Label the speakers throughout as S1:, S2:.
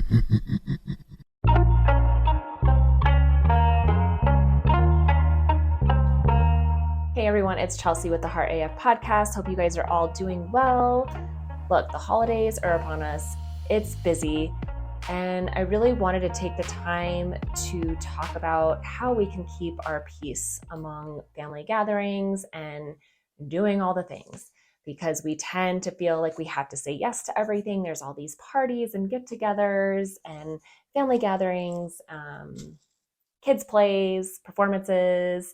S1: Hey everyone, it's Chelsea with the Heart AF podcast. Hope you guys are all doing well. Look, the holidays are upon us. It's busy, and I really wanted to take the time to talk about how we can keep our peace among family gatherings and doing all the things, because we tend to feel like we have to say yes to everything. There's all these parties and get-togethers and family gatherings, kids plays, performances,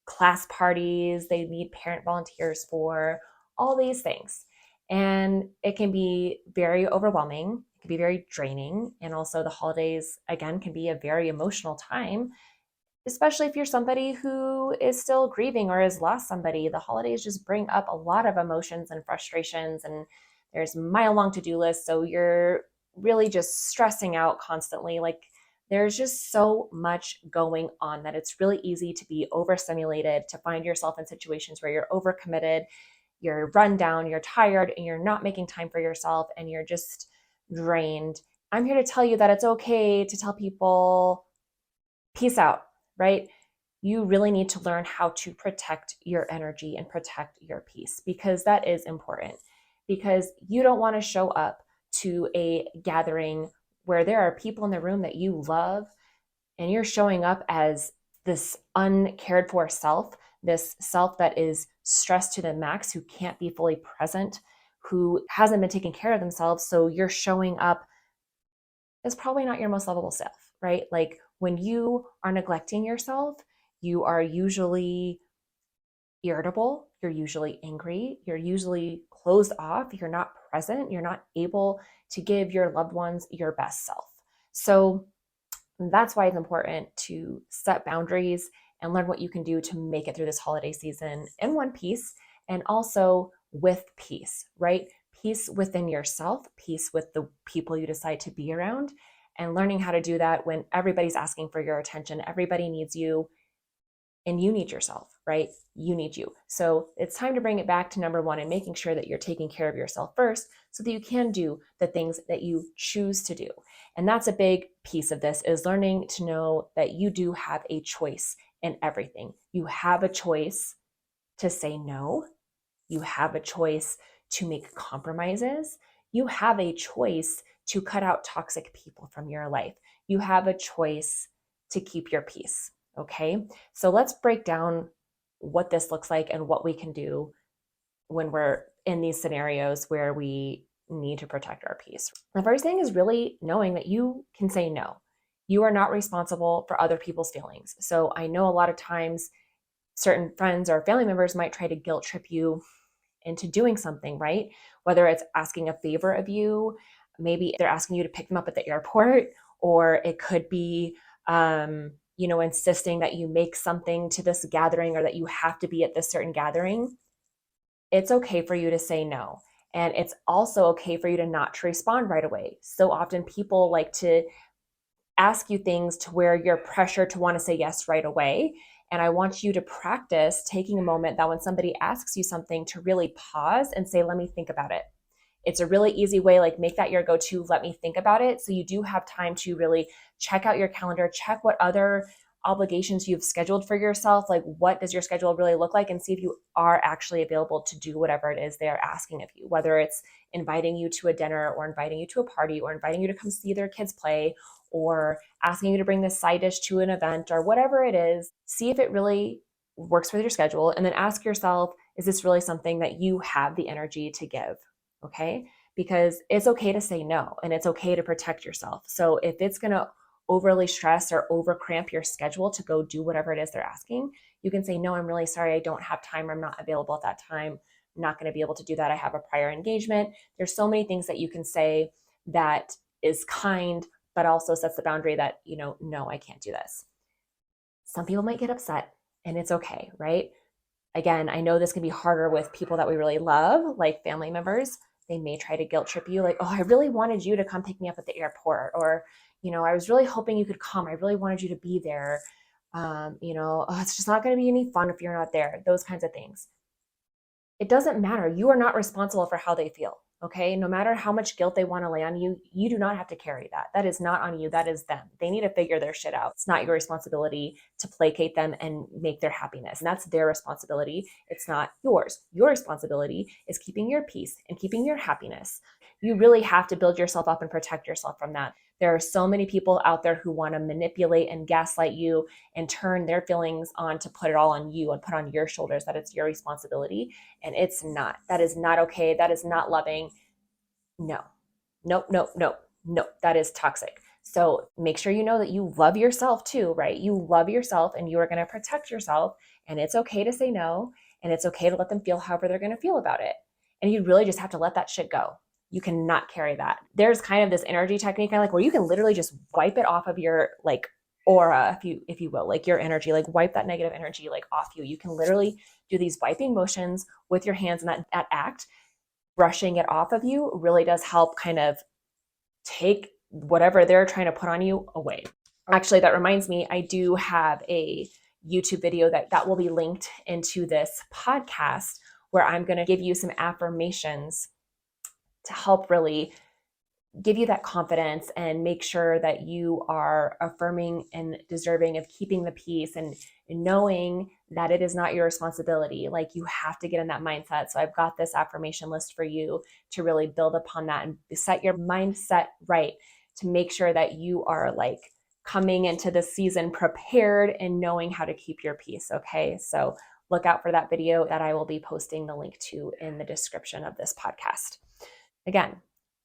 S1: class parties, they need parent volunteers for all these things. And it can be very overwhelming, it can be very draining. And also, the holidays, again, can be a very emotional time, especially if you're somebody who is still grieving or has lost somebody. The holidays just bring up a lot of emotions and frustrations, and there's mile long to-do lists. So you're really just stressing out constantly. Like, there's just so much going on that it's really easy to be overstimulated, to find yourself in situations where you're overcommitted, you're run down, you're tired, and you're not making time for yourself, and you're just drained. I'm here to tell you that it's okay to tell people, peace out, right? You really need to learn how to protect your energy and protect your peace, because that is important. Because you don't want to show up to a gathering where there are people in the room that you love, and you're showing up as this uncared for self, this self that is stressed to the max, who can't be fully present, who hasn't been taking care of themselves. So you're showing up as probably not your most lovable self, right? Like, when you are neglecting yourself, you are usually irritable, you're usually angry, you're usually closed off, you're not present, you're not able to give your loved ones your best self. So that's why it's important to set boundaries and learn what you can do to make it through this holiday season in one piece, and also with peace, right? Peace within yourself, peace with the people you decide to be around, and learning how to do that when everybody's asking for your attention. Everybody needs you, and you need yourself, right? You need you. So it's time to bring it back to number one and making sure that you're taking care of yourself first, so that you can do the things that you choose to do. And that's a big piece of this, is learning to know that you do have a choice in everything. You have a choice to say no. You have a choice to make compromises. You have a choice to cut out toxic people from your life. You have a choice to keep your peace. Okay, so let's break down what this looks like and what we can do when we're in these scenarios where we need to protect our peace. The first thing is really knowing that you can say no. You are not responsible for other people's feelings. So I know a lot of times certain friends or family members might try to guilt trip you into doing something, right? Whether it's asking a favor of you, maybe they're asking you to pick them up at the airport, or it could be, insisting that you make something to this gathering, or that you have to be at this certain gathering. It's okay for you to say no. And it's also okay for you to not to respond right away. So often people like to ask you things to where you're pressured to want to say yes right away. And I want you to practice taking a moment that when somebody asks you something, to really pause and say, let me think about it. It's a really easy way, like, make that your go-to, let me think about it. So you do have time to really check out your calendar, check what other obligations you've scheduled for yourself. Like, what does your schedule really look like? And see if you are actually available to do whatever it is they are asking of you, whether it's inviting you to a dinner, or inviting you to a party, or inviting you to come see their kids play, or asking you to bring this side dish to an event, or whatever it is. See if it really works with your schedule, and then ask yourself, is this really something that you have the energy to give? Okay? Because it's okay to say no, and it's okay to protect yourself. So if it's going to overly stress or over cramp your schedule to go do whatever it is they're asking, you can say, no, I'm really sorry, I don't have time, or I'm not available at that time. I'm not going to be able to do that. I have a prior engagement. There's so many things that you can say that is kind, but also sets the boundary that, no, I can't do this. Some people might get upset, and it's okay, right? Again, I know this can be harder with people that we really love, like family members. They may try to guilt trip you, like, oh, I really wanted you to come pick me up at the airport, or, I was really hoping you could come. I really wanted you to be there. Oh, it's just not going to be any fun if you're not there. Those kinds of things. It doesn't matter. You are not responsible for how they feel. Okay. No matter how much guilt they want to lay on you, you do not have to carry that. That is not on you. That is them. They need to figure their shit out. It's not your responsibility to placate them and make their happiness. And that's their responsibility. It's not yours. Your responsibility is keeping your peace and keeping your happiness. You really have to build yourself up and protect yourself from that. There are so many people out there who want to manipulate and gaslight you and turn their feelings on to put it all on you and put on your shoulders that it's your responsibility. And it's not. That is not okay. That is not loving. No, nope, nope, nope, nope. That is toxic. So make sure you know that you love yourself too, right? You love yourself and you are going to protect yourself. And it's okay to say no. And it's okay to let them feel however they're going to feel about it. And you really just have to let that shit go. You cannot carry that. There's kind of this energy technique I like where you can literally just wipe it off of your like aura, if you will, like your energy, like wipe that negative energy like off you. You can literally do these wiping motions with your hands, and that act, brushing it off of you, really does help kind of take whatever they're trying to put on you away. Actually, that reminds me, I do have a YouTube video that will be linked into this podcast where I'm going to give you some affirmations to help really give you that confidence and make sure that you are affirming and deserving of keeping the peace and knowing that it is not your responsibility. Like, you have to get in that mindset. So I've got this affirmation list for you to really build upon that and set your mindset right to make sure that you are like coming into the season prepared and knowing how to keep your peace. Okay. So look out for that video that I will be posting the link to in the description of this podcast. Again,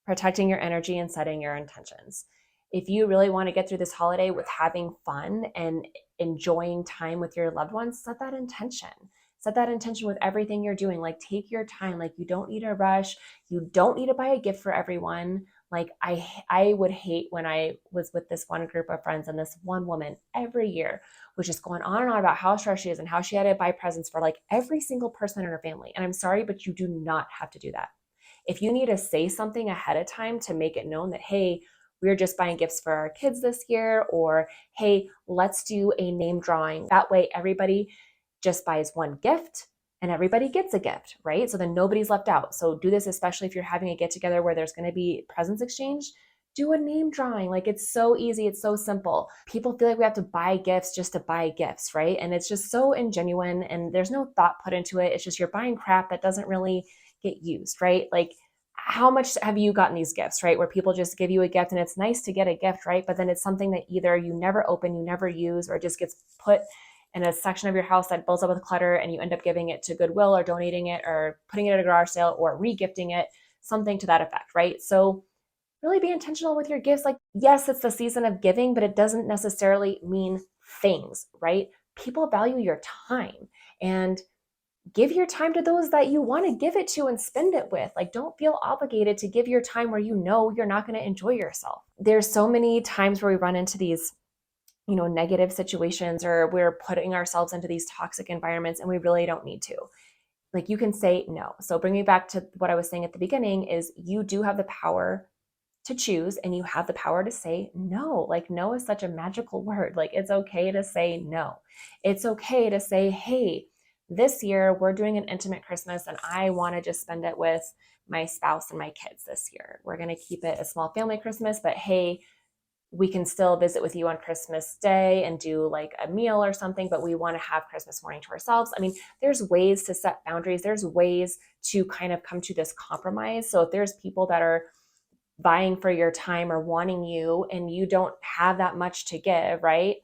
S1: protecting your energy and setting your intentions. If you really want to get through this holiday with having fun and enjoying time with your loved ones, set that intention. Set that intention with everything you're doing. Like, take your time. Like, you don't need to rush. You don't need to buy a gift for everyone. Like, I would hate when I was with this one group of friends and this one woman every year was just going on and on about how stressed she is and how she had to buy presents for like every single person in her family. And I'm sorry, but you do not have to do that. If you need to say something ahead of time to make it known that, hey, we're just buying gifts for our kids this year, or hey, let's do a name drawing. That way everybody just buys one gift and everybody gets a gift, right? So then nobody's left out. So do this, especially if you're having a get together where there's going to be presents exchange. Do a name drawing. Like, it's so easy. It's so simple. People feel like we have to buy gifts just to buy gifts, right? And it's just so ingenuine and there's no thought put into it. It's just you're buying crap that doesn't really get used, right? Like, how much have you gotten these gifts, right? Where people just give you a gift and it's nice to get a gift, right? But then it's something that either you never open, you never use, or it just gets put in a section of your house that builds up with clutter and you end up giving it to Goodwill or donating it or putting it at a garage sale or re-gifting it, something to that effect, right? So really be intentional with your gifts. Like, yes, it's the season of giving, but it doesn't necessarily mean things, right? People value your time, and give your time to those that you want to give it to and spend it with. Like, don't feel obligated to give your time where you know you're not going to enjoy yourself. There's so many times where we run into these, negative situations, or we're putting ourselves into these toxic environments and we really don't need to. Like, you can say no. So bring me back to what I was saying at the beginning is you do have the power to choose and you have the power to say no. Like, no is such a magical word. Like, it's okay to say no. It's okay to say, hey, this year we're doing an intimate Christmas and I want to just spend it with my spouse and my kids this year. We're going to keep it a small family Christmas, but hey, we can still visit with you on Christmas Day and do like a meal or something, but we want to have Christmas morning to ourselves. I mean, there's ways to set boundaries. There's ways to kind of come to this compromise. So if there's people that are vying for your time or wanting you and you don't have that much to give, right?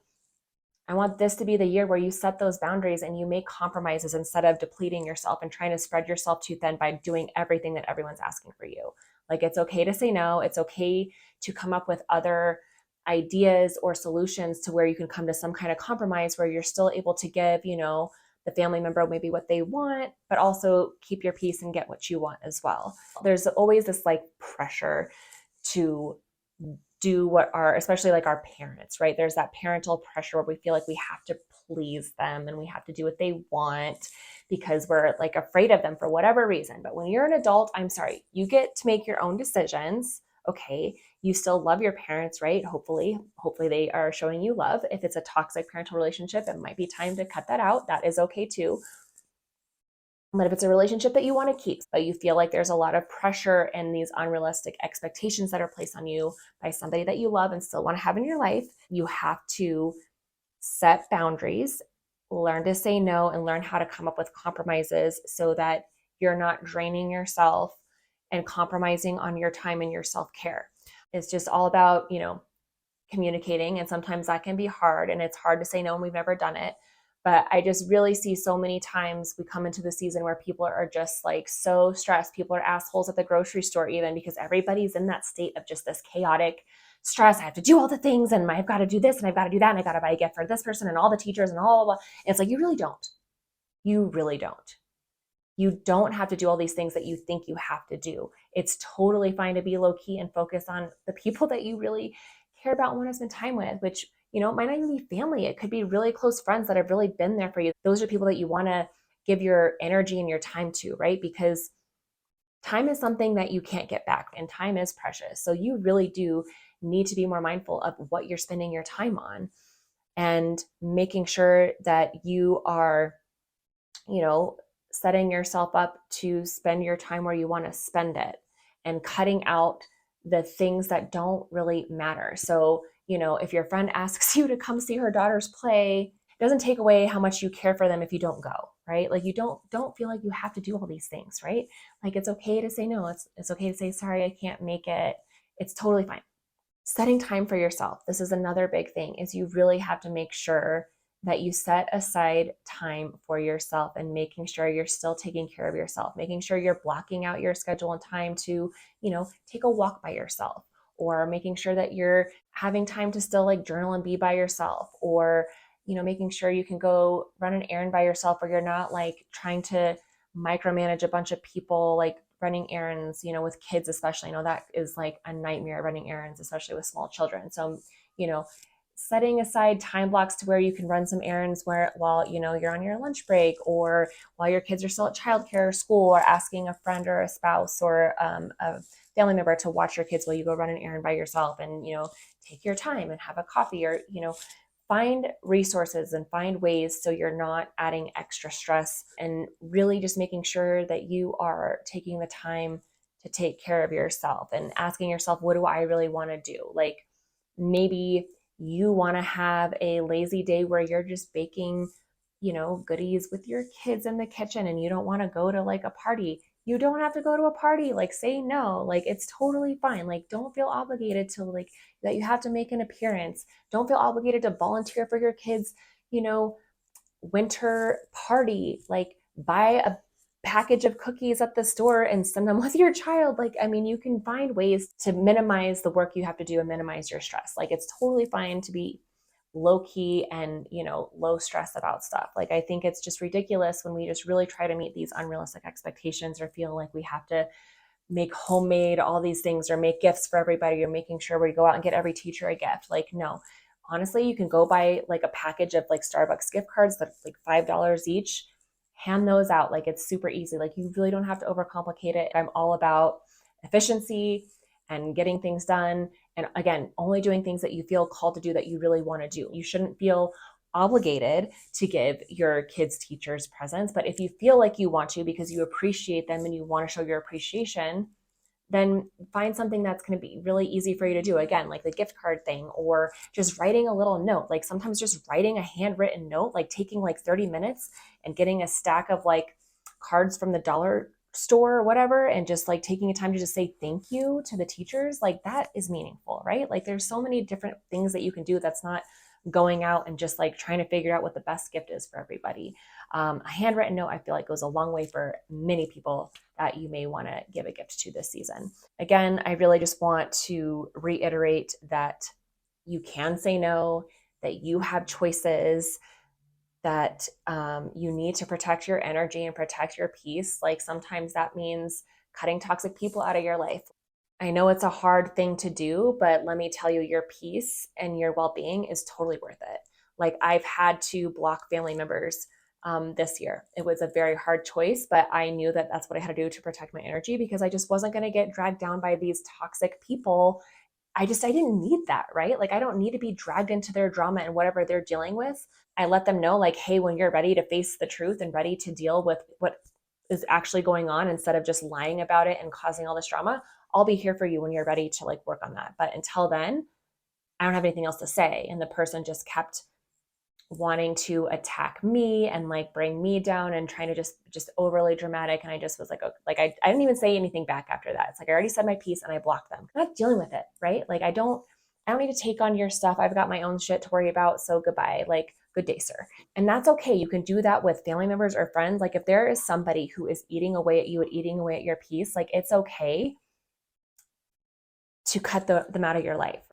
S1: I want this to be the year where you set those boundaries and you make compromises instead of depleting yourself and trying to spread yourself too thin by doing everything that everyone's asking for you. Like, it's okay to say no. It's okay to come up with other ideas or solutions to where you can come to some kind of compromise where you're still able to give, the family member maybe what they want, but also keep your peace and get what you want as well. There's always this like pressure to do what especially like our parents, right? There's that parental pressure where we feel like we have to please them and we have to do what they want because we're like afraid of them for whatever reason. But when you're an adult, I'm sorry, you get to make your own decisions. Okay. You still love your parents, right? Hopefully they are showing you love. If it's a toxic parental relationship, it might be time to cut that out. That is okay too. But if it's a relationship that you want to keep, but you feel like there's a lot of pressure and these unrealistic expectations that are placed on you by somebody that you love and still want to have in your life, you have to set boundaries, learn to say no, and learn how to come up with compromises so that you're not draining yourself and compromising on your time and your self-care. It's just all about, communicating. And sometimes that can be hard, and it's hard to say no, and we've never done it. But I just really see so many times we come into the season where people are just like so stressed. People are assholes at the grocery store, even because everybody's in that state of just this chaotic stress. I have to do all the things, and I've got to do this, and I've got to do that, and I got to buy a gift for this person and all the teachers and all of it. It's like, you really don't. You really don't. You don't have to do all these things that you think you have to do. It's totally fine to be low key and focus on the people that you really care about and want to spend time with, which, it might not even be family. It could be really close friends that have really been there for you. Those are people that you want to give your energy and your time to, right? Because time is something that you can't get back, and time is precious. So you really do need to be more mindful of what you're spending your time on, and making sure that you are, setting yourself up to spend your time where you want to spend it, and cutting out the things that don't really matter. So, if your friend asks you to come see her daughter's play, it doesn't take away how much you care for them if you don't go, right? Like, you don't feel like you have to do all these things, right? Like, it's okay to say no. It's okay to say, sorry, I can't make it. It's totally fine. Setting time for yourself. This is another big thing, is you really have to make sure that you set aside time for yourself, and making sure you're still taking care of yourself, making sure you're blocking out your schedule and time to, take a walk by yourself, or making sure that you're having time to still like journal and be by yourself, or, making sure you can go run an errand by yourself, where you're not like trying to micromanage a bunch of people, like running errands, with kids especially. That is like a nightmare, running errands, especially with small children. So, setting aside time blocks to where you can run some errands while you're on your lunch break, or while your kids are still at childcare or school, or asking a friend or a spouse or a family member to watch your kids while you go run an errand by yourself, and take your time and have a coffee, or find resources and find ways so you're not adding extra stress, and really just making sure that you are taking the time to take care of yourself, and asking yourself, what do I really want to do? Like, maybe you want to have a lazy day where you're just baking, goodies with your kids in the kitchen, and you don't want to go to like a party. You don't have to go to a party. Like, say no. Like, it's totally fine. Like, don't feel obligated to like that you have to make an appearance. Don't feel obligated to volunteer for your kids, winter party. Like, buy a package of cookies at the store and send them with your child. Like, I mean, you can find ways to minimize the work you have to do and minimize your stress. Like, it's totally fine to be low key and, low stress about stuff. Like, I think it's just ridiculous when we just really try to meet these unrealistic expectations, or feel like we have to make homemade all these things, or make gifts for everybody, or making sure we go out and get every teacher a gift. Like, no, honestly, you can go buy like a package of like Starbucks gift cards that's like $5 each, hand those out. Like, it's super easy. Like, you really don't have to overcomplicate it. I'm all about efficiency and getting things done. And again, only doing things that you feel called to do, that you really want to do. You shouldn't feel obligated to give your kids' teachers presents. But if you feel like you want to, because you appreciate them and you want to show your appreciation, then find something that's going to be really easy for you to do. Again, like the gift card thing, or just writing a little note. Like, sometimes just writing a handwritten note, like taking like 30 minutes and getting a stack of like cards from the dollar store or whatever, and just like taking a time to just say thank you to the teachers, like that is meaningful, right? Like, there's so many different things that you can do that's not going out and just like trying to figure out what the best gift is for everybody. A handwritten note, I feel like, goes a long way for many people that you may want to give a gift to this season. Again, I really just want to reiterate that you can say no, that you have choices, that you need to protect your energy and protect your peace. Like, sometimes that means cutting toxic people out of your life. I know it's a hard thing to do, but let me tell you, your peace and your well-being is totally worth it. Like, I've had to block family members this year. It was a very hard choice, but I knew that that's what I had to do to protect my energy, because I just wasn't going to get dragged down by these toxic people. I didn't need that, right? Like, I don't need to be dragged into their drama and whatever they're dealing with. I let them know, like, hey, when you're ready to face the truth and ready to deal with what is actually going on instead of just lying about it and causing all this drama, I'll be here for you when you're ready to like work on that. But until then, I don't have anything else to say. And the person just kept wanting to attack me and like bring me down and trying to just overly dramatic. And I just was like, okay, like I didn't even say anything back after that. It's like I already said my piece and I blocked them. I'm not dealing with it, right? Like I don't need to take on your stuff. I've got my own shit to worry about. So goodbye. Like, good day, sir. And that's okay. You can do that with family members or friends. Like if there is somebody who is eating away at you and eating away at your peace, like it's okay to cut them out of your life.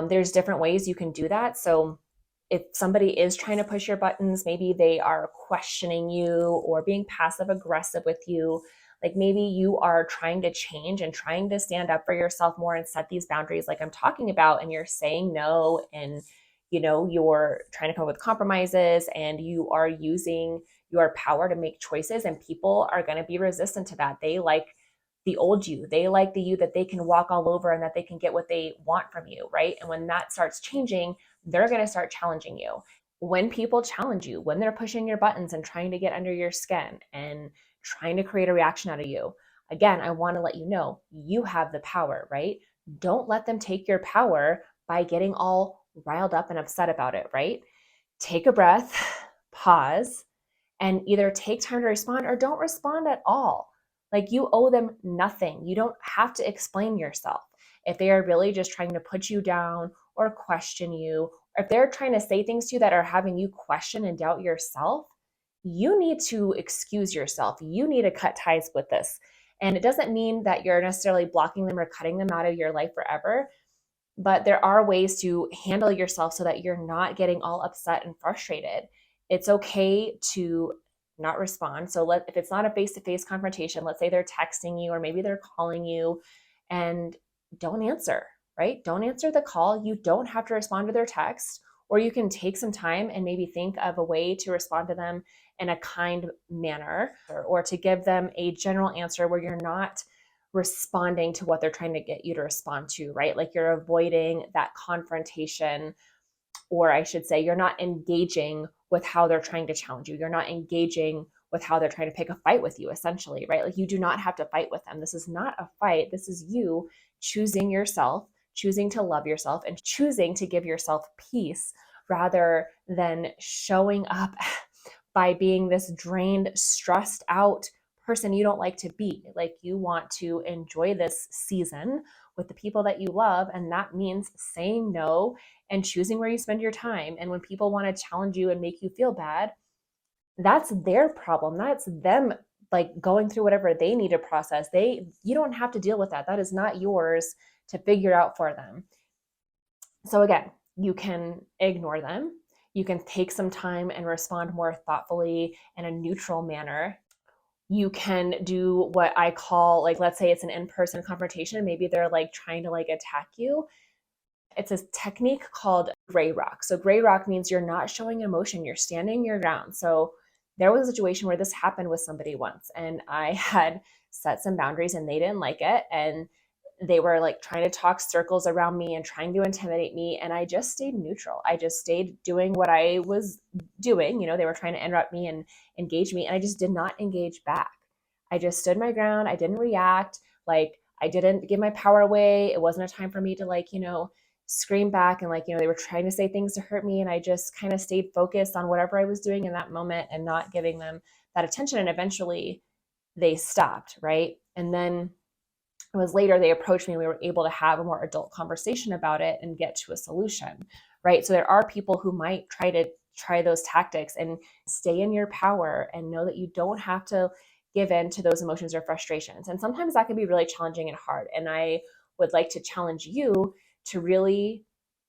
S1: There's different ways you can do that. So if somebody is trying to push your buttons, maybe they are questioning you or being passive aggressive with you. Like maybe you are trying to change and trying to stand up for yourself more and set these boundaries like I'm talking about, and you're saying no, and you're trying to come up with compromises, and you are using your power to make choices, and people are going to be resistant to that. They like the old you. They like the you that they can walk all over and that they can get what they want from you, right? And when that starts changing, they're going to start challenging you. When people challenge you, when they're pushing your buttons and trying to get under your skin and trying to create a reaction out of you, again, I want to let you know you have the power, right? Don't let them take your power by getting all riled up and upset about it, right? Take a breath, pause, and either take time to respond or don't respond at all. Like you owe them nothing. You don't have to explain yourself. If they are really just trying to put you down or question you, or if they're trying to say things to you that are having you question and doubt yourself, you need to excuse yourself. You need to cut ties with this. And it doesn't mean that you're necessarily blocking them or cutting them out of your life forever, but there are ways to handle yourself so that you're not getting all upset and frustrated. It's okay to not respond. So if it's not a face-to-face confrontation, let's say they're texting you or maybe they're calling you, and don't answer, right? Don't answer the call. You don't have to respond to their text, or you can take some time and maybe think of a way to respond to them in a kind manner, or to give them a general answer where you're not responding to what they're trying to get you to respond to, right? Like you're avoiding that confrontation, or I should say, you're not engaging with how they're trying to challenge you. You're not engaging with how they're trying to pick a fight with you, essentially, right? Like you do not have to fight with them. This is not a fight. This is you choosing yourself, choosing to love yourself, and choosing to give yourself peace rather than showing up by being this drained, stressed out person you don't like to be. Like you want to enjoy this season with the people that you love, and that means saying no and choosing where you spend your time. And when people want to challenge you and make you feel bad, that's their problem. That's them like going through whatever they need to process. You don't have to deal with that. That is not yours to figure out for them. So again, you can ignore them. You can take some time and respond more thoughtfully in a neutral manner. You can do what I call, like, let's say it's an in-person confrontation. Maybe they're like trying to like attack you. It's a technique called gray rock. So gray rock means you're not showing emotion. You're standing your ground. So there was a situation where this happened with somebody once, and I had set some boundaries and they didn't like it. And they were like trying to talk circles around me and trying to intimidate me. And I just stayed neutral. I just stayed doing what I was doing. They were trying to interrupt me and engage me. And I just did not engage back. I just stood my ground. I didn't react. Like I didn't give my power away. It wasn't a time for me to like, scream back and like, they were trying to say things to hurt me. And I just kind of stayed focused on whatever I was doing in that moment and not giving them that attention. And eventually they stopped. Right. And then it was later they approached me and we were able to have a more adult conversation about it and get to a solution, right? So there are people who might try those tactics, and stay in your power and know that you don't have to give in to those emotions or frustrations. And sometimes that can be really challenging and hard. And I would like to challenge you to really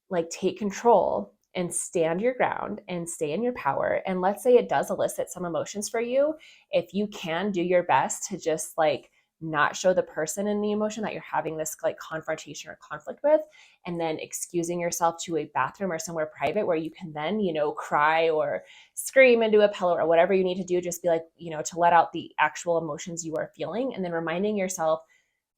S1: like take control and stand your ground and stay in your power. And let's say it does elicit some emotions for you. If you can do your best to just like not show the person in the emotion that you're having this like confrontation or conflict with, and then excusing yourself to a bathroom or somewhere private where you can then, cry or scream into a pillow or whatever you need to do, just be like, to let out the actual emotions you are feeling, and then reminding yourself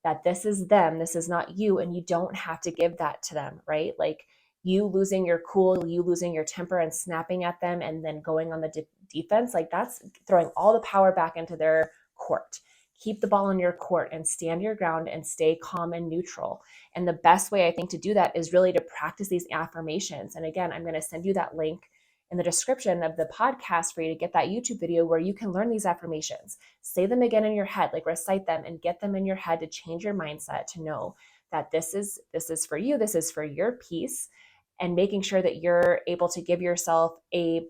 S1: that this is them, this is not you, and you don't have to give that to them, right? Like you losing your cool, you losing your temper and snapping at them and then going on the defense, like that's throwing all the power back into their court. Keep the ball in your court and stand your ground and stay calm and neutral. And the best way I think to do that is really to practice these affirmations. And again, I'm going to send you that link in the description of the podcast for you to get that YouTube video where you can learn these affirmations. Say them again in your head, like recite them and get them in your head to change your mindset, to know that this is for you, this is for your peace, and making sure that you're able to give yourself a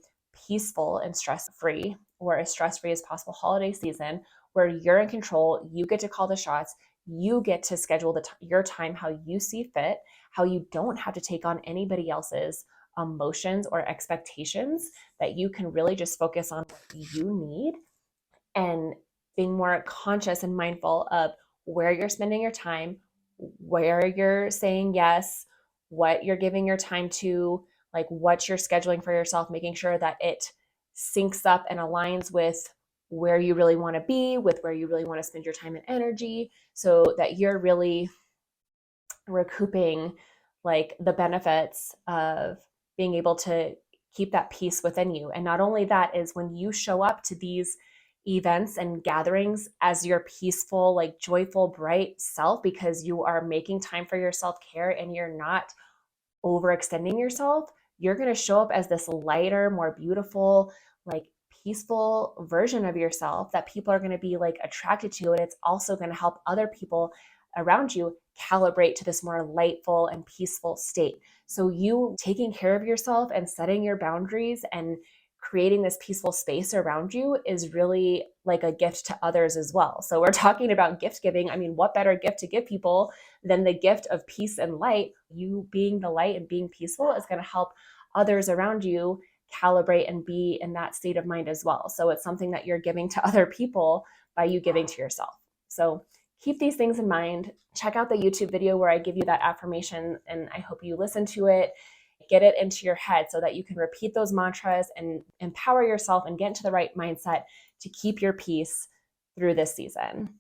S1: peaceful and stress-free, or as stress-free as possible holiday season where you're in control, you get to call the shots, you get to schedule your time how you see fit, how you don't have to take on anybody else's emotions or expectations, that you can really just focus on what you need, and being more conscious and mindful of where you're spending your time, where you're saying yes, what you're giving your time to, like what you're scheduling for yourself, making sure that it syncs up and aligns with where you really want to be, with where you really want to spend your time and energy, so that you're really recouping like the benefits of being able to keep that peace within you. And not only that, is when you show up to these events and gatherings as your peaceful, like joyful, bright self, because you are making time for your self-care and you're not overextending yourself, you're going to show up as this lighter, more beautiful, like peaceful version of yourself that people are going to be like attracted to. And it's also going to help other people around you calibrate to this more lightful and peaceful state. So you taking care of yourself and setting your boundaries and creating this peaceful space around you is really like a gift to others as well. So we're talking about gift giving. I mean, what better gift to give people than the gift of peace and light? You being the light and being peaceful is going to help others around you calibrate and be in that state of mind as well. So it's something that you're giving to other people by you giving to yourself. So keep these things in mind. Check out the YouTube video where I give you that affirmation, and I hope you listen to it, get it into your head so that you can repeat those mantras and empower yourself and get into the right mindset to keep your peace through this season.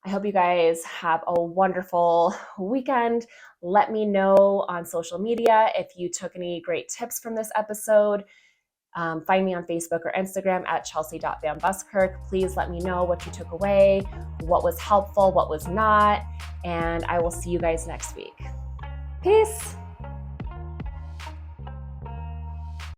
S1: I hope you guys have a wonderful weekend. Let me know on social media if you took any great tips from this episode. Find me on Facebook or Instagram at Chelsea.VanBuskirk. Please let me know what you took away, what was helpful, what was not, and I will see you guys next week. Peace.